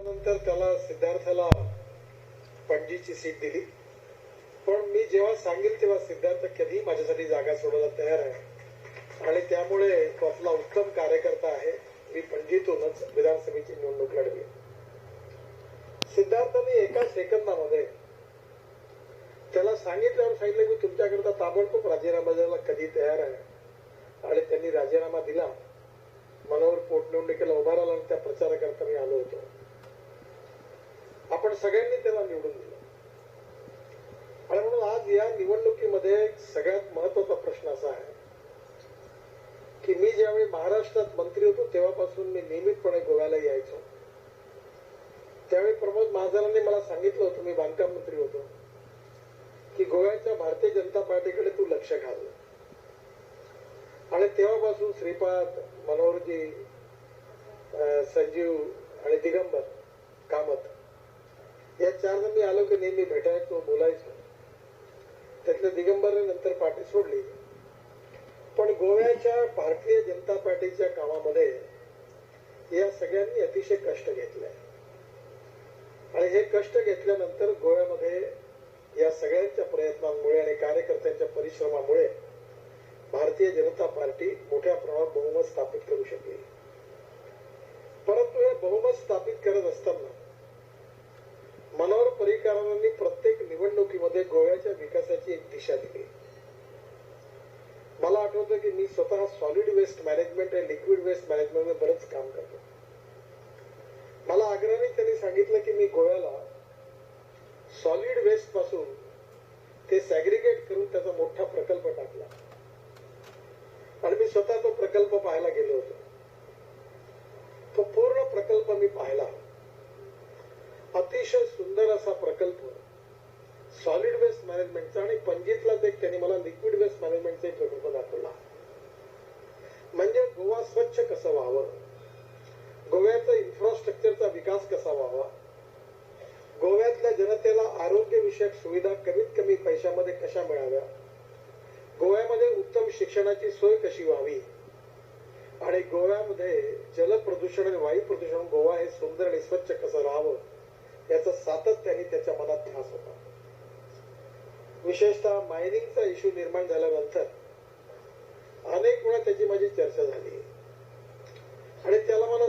नंतर त्याला सिद्धार्थाला पणजीची सीट दिली. पण मी जेव्हा सांगेल तेव्हा सिद्धार्थ कधी माझ्यासाठी जागा सोडायला तयार आहे आणि त्यामुळे तो आपला उत्तम कार्यकर्ता आहे. मी पणजीतूनच विधानसभेची निवडणूक लढवी. सिद्धार्थाने एका सेकंदामध्ये त्याला सांगितल्यावर सांगितलं की तुमच्याकरता ताबडतोब राजीनामा द्यायला कधी तयार आहे आणि त्यांनी राजीनामा दिला. मनोहर पोटनिवडणुकीला उभा राहिला आणि त्या प्रचाराकरता मी आलो होतो. आपण सगळ्यांनी त्याला निवडून दिलं आणि म्हणून आज या निवडणुकीमध्ये सगळ्यात महत्वाचा प्रश्न असा आहे की मी ज्यावेळी महाराष्ट्रात मंत्री होतो तेव्हापासून मी नियमितपणे गोव्याला यायचो. त्यावेळी प्रमोद महाजनांनी मला सांगितलं होतं, मी बांधकाम मंत्री होतो, की गोव्याच्या भारतीय जनता पार्टीकडे तू लक्ष घाल. आणि तेव्हापासून श्रीपाद, मनोहरजी, संजीव आणि दिगंबर कामत या चार जण मी आलो की नेहमी भेटायचो, बोलायचो. त्यातल्या दिगंबरने नंतर पार्टी सोडली. पण गोव्याच्या भारतीय जनता पार्टीच्या कामामध्ये या सगळ्यांनी अतिशय कष्ट घेतले आणि हे कष्ट घेतल्यानंतर गोव्यामध्ये या सगळ्यांच्या प्रयत्नांमुळे आणि कार्यकर्त्यांच्या परिश्रमामुळे भारतीय जनता पार्टी मोठ्या प्रमाणात बहुमत स्थापित करू शकली. परंतु हे बहुमत स्थापित करत असताना मनोहर पर्रीकरांनी प्रत्येक निवडणुकीमध्ये गोव्याच्या विकासाची एक दिशा दिली. मला आठवतं की मी स्वतः सॉलिड वेस्ट मॅनेजमेंट आणि लिक्विड वेस्ट मॅनेजमेंट मध्ये बरंच काम करतो. मला आग्रहाने त्यांनी सांगितलं की मी गोव्याला सॉलिड वेस्ट पासून ते सॅग्रिगेट करून त्याचा मोठा प्रकल्प टाकला आणि मी स्वतः तो प्रकल्प पाहायला गेलो होतो. तो पूर्ण प्रकल्प मी पाहिला. अतिशय सुंदर असा प्रकल्प सॉलिड वेस्ट मॅनेजमेंटचा आणि पणजीतलाच एक त्यांनी मला लिक्विड वेस्ट मॅनेजमेंटचा एक प्रकल्प दाखवला. म्हणजे गोवा स्वच्छ कसं व्हावं, गोव्याचा इन्फ्रास्ट्रक्चरचा विकास कसा व्हावा, गोव्यातल्या जनतेला आरोग्यविषयक सुविधा कमीत कमी पैशामध्ये कशा मिळाव्या, गोव्यामध्ये उत्तम शिक्षणाची सोय कशी व्हावी आणि गोव्यामध्ये जलप्रदूषण आणि वायू प्रदूषण गोवा हे सुंदर आणि स्वच्छ कसं राहावं याचा सातत्याने त्याच्या मनात ध्यास होता. विशेषतः मायनिंगचा इश्यू निर्माण झाल्यानंतर अनेक वेळा त्याची माझी चर्चा झाली आणि त्याला मला